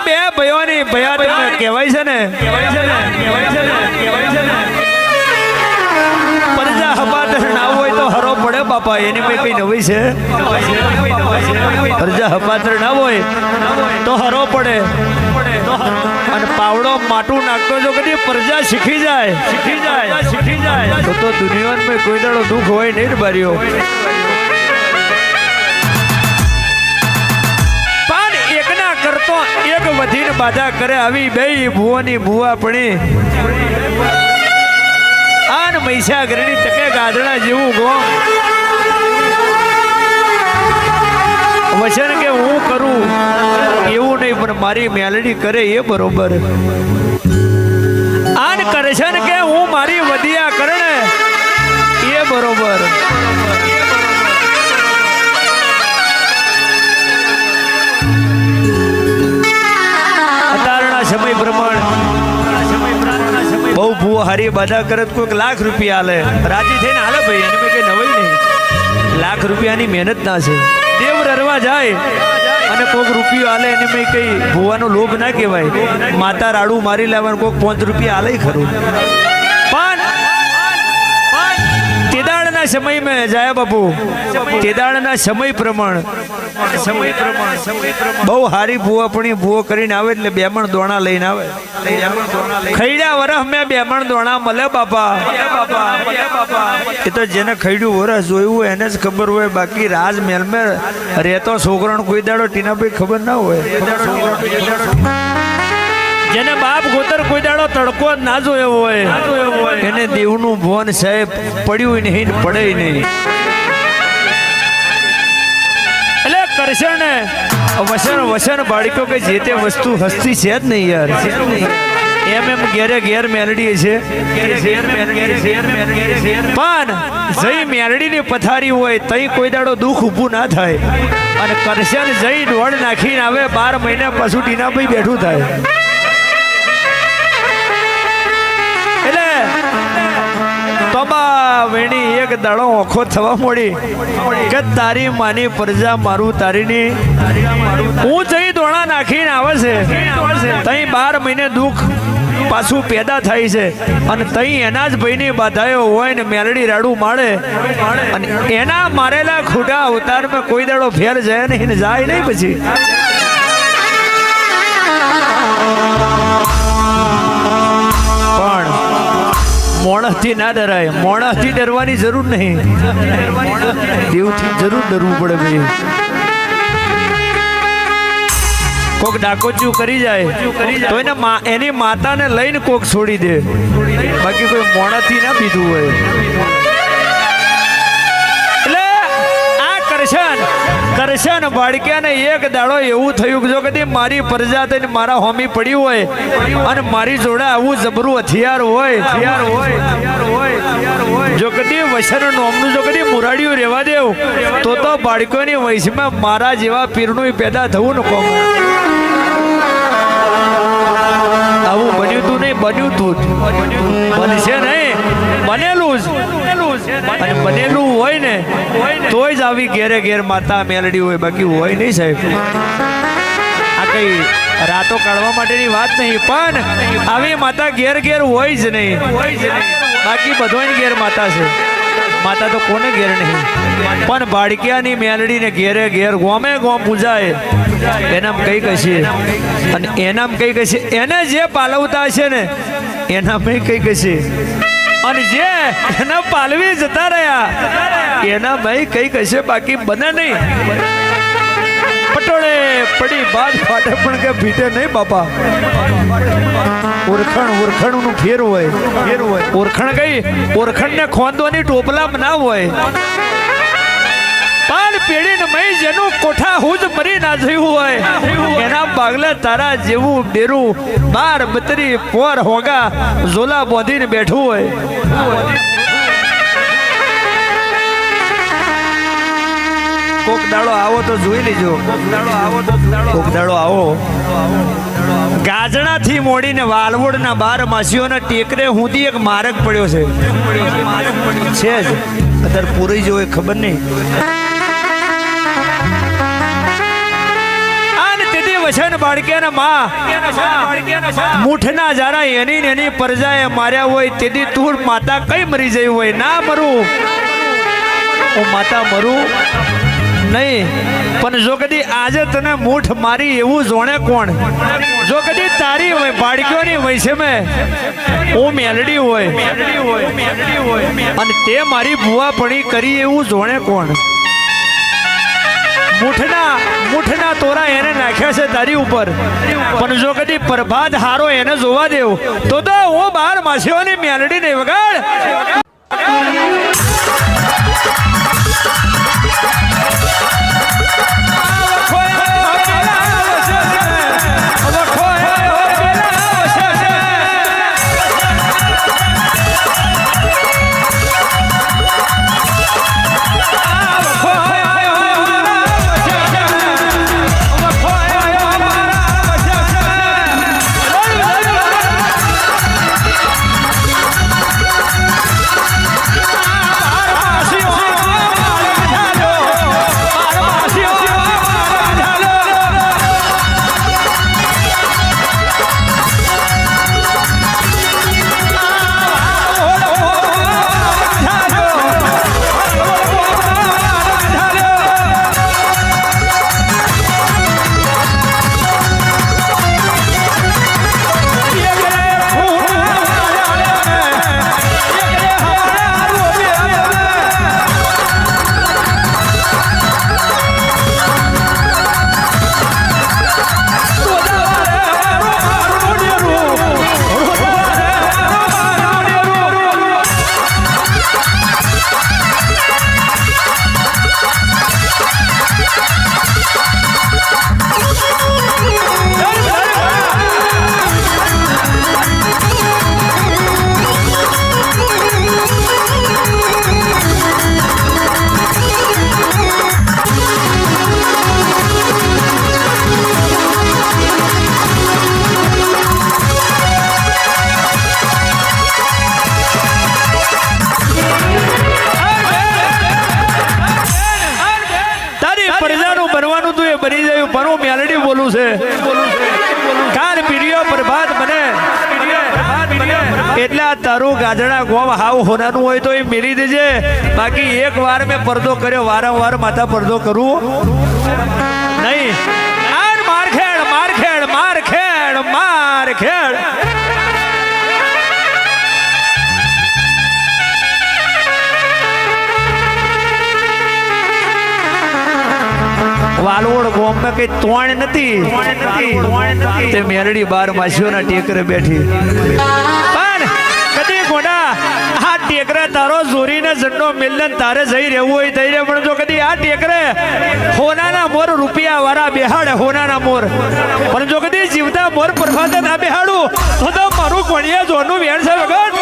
બે ભયોની ભયા કહેવાય છે ને પરજા હપાતર ના હોય તો હરો પડે બાપા એની મેં કઈ નવી છે પરજા હપાતર ના હોય તો હરો પડે અને પાવડો માટું નાખતો જો કદી પરજા શીખી જાય તો દુનિયામાં કોઈ દાડો દુઃખ હોય નહીં ને બારીઓ કરતો એક વધીને બાધા કરે આવી બે ભુવાની ભુવા પણી આન મહીસાગરની ચકે ગાધડા જેવું ગો વચન કે હું કરું એવું નહીં પણ મારી મેલડી કરે એ બરોબર આન કરશન કે હું મારી વધિયા કરણે એ બરોબર સમય પ્રમાણ બહુ ભૂ હારી બાધા કરત કોઈક લાખ રૂપિયા હાલે રાજી થઈને હાલે ભાઈ એને મેં કઈ નવાઈ નહીં લાખ રૂપિયાની મહેનત ના છે દેવ રરવા જાય અને કોઈક રૂપિયો હાલે એને મેં કઈ ભૂવાનો લોભ ના કહેવાય માતા રાડું મારી લેવાનું કોઈક 5 રૂપિયા હાલે ખરું પણ તેદાળના સમયમાં જાય બાપુ તેદાળના સમય પ્રમાણ બહુ હારી ભૂવાપણી ભૂવો કરીને આવે એટલે બેમણ દોણા લઈને આવે ખૈડા વરસ મેં બેમણ દોણા મળે બાપા એ તો જેને ખૈડ્યું વરસ જોયું હોય એને જ ખબર હોય બાકી રાજમહેલ મેં રહેતો છોકરાનો કોઈ દાડો ટીનાભાઈ ખબર ના હોય જેને બાપ ગોતર કોઈ દાડો તડકો જ ના જોયો હોય એને દેવનું ભવન સાહેબ પડ્યું નહીં પડે નહીં કરશે વસન બાળકો કે જે તે વસ્તુ હસ્તી છે જ નહીં યાર એમ ઘેર મેલડી છે પણ જઈ મેલડીની પથારી હોય તઈ કોઈ દાડો દુઃખ ઊભું ના થાય અને કરશન જઈ દોડ નાખીને આવે 12 મહિના પાછું ટીનાભાઈ બેઠું થાય એટલે તોબા વેણી એક દાડો ઓખો થવા મળી કે તારી માની પ્રજા મારું તારીની હું જઈ દોણા નાખીને આવે છે તઈ 12 મહિને દુઃખ પાછું પેદા થાય છે અને તઈ એના જ ભાઈની બાધાયો હોય ને મેલડી રાડું માળે અને એના મારેલા ખોટા અવતારમાં કોઈ દાડો ફેર જાય નહીં ને જાય નહીં પછી પણ મોણસથી ના ડરાય મોણસથી ડરવાની જરૂર નહીં દેવથી જરૂર ડરવું પડે ભાઈ કોક ડાકોચું કરી જાય તો એની માતાને લઈને કોક છોડી દે બાકી કોઈ મોણસથી ના પીધું હોય એટલે આ કરશન બાળક્યાને એક દાડો એવું થયું કે જો કદી મારી પ્રજા થઈને મારા હોમી પડી હોય અને મારી જોડે આવું જબરું હથિયાર હોય જો કદી વસન નોમનું જો કદી મુરાડીઓ રહેવા દેવ તો બાળકોની વયસમાં મારા જેવા પીરનું પેદા થવું ન કોમ આવું બન્યું તું નહીં બન્યું તું બનશે નહીં બનેલું જ અને બનેલું હોય ને તોય જ આવી ઘેર માતા મેલડી હોય બાકી હોય નહીં સાહેબ આ કઈ રાતો કાઢવા માટેની વાત નહીં પણ આવી માતા ઘેર હોય જ નહીં બાકી બધોની ઘેર માતા છે માતા તો કોને ઘેર નહીં પણ બાળકિયાની મેલડીને ઘેર ગોમે ગોમ પૂજાય એનામ કઈ કશે અને એનામ કઈ કશે એને જે પાલવતા હશે ને એનામાં કઈ કશે અને જે એના પાલવી જતા રહ્યા એના ભાઈ કઈ કશે બાકી બને નહીં પટોળે પડી બાદ ફાટે પણ કે ભીટે નહીં બાપા ઓરખણ નું ફેર હોય ઓરખણ કઈ ઓરખણ ને ખોંદવાની ટોપલામાં ના હોય પાન પેઢી ને મય જેનું કોઠા હું જ મરી ના જોયું હોય એના બાગલા તારા જેવું ડેરું 12 બતરી પોર હોગા ઝોલા બોધીને બેઠું હોય કોક દાડો આવો તો જોઈ લેજો કોક દાડો આવો ગાજણા થી મોડીને વાલવોડના 12 માસીઓના ટેકરે હુંથી એક માર્ગ પડ્યો છે જ અત્યારે પૂરી જો ખબર નહીં વસન બાળકે ને માં મૂઠના જારા એની ને એની પરજાએ માર્યા હોય તેથી તું માતા કઈ મરી જઈ હોય ના મરું હું માતા મરું નહીં પણ જો કદી આજે તને મૂઠ મારી એવું જોણે કોણ જો કદી તારી હોય બાળકીઓની વૈસે મેં હું મેલડી હોય અને તે મારી ભુવાપણી કરી એવું જોણે કોણ મૂઠના તોરા એને નાખ્યા છે તારી ઉપર પણ જો કદી પ્રભાત હારો એને જોવા દેવ તો હું 12 માસીઓની મેલડી નહીં વગાડ એટલા તારું ગાજડા ગોમ હાવ હોનાનું હોય તો એ મેલી દેજે બાકી એક વાર મેં પડદો કર્યો વારંવાર માથા પડદો કરું નહીં માર ખેડ માર ખેડ માર ખેડ માર ખેડ વાલોડ ગોમ में કઈ તોણ નથી તે મેરડી 12 માસીઓના ટેકરે બેઠી પણ કદી ગોડા આ ટેકરે તારો જોરીને જન્નો મિલન તારે જઈ રહેવું હોય થઈ રહે પણ જો કદી આ ટેકરે હોનાના મોર રૂપિયા વાળા બેહાડે હોનાના મોર પણ જો કદી જીવતા મોર પ્રભાતે ના બેહાડું તો મારું કોણિયા જોરનું વેણ છે વગર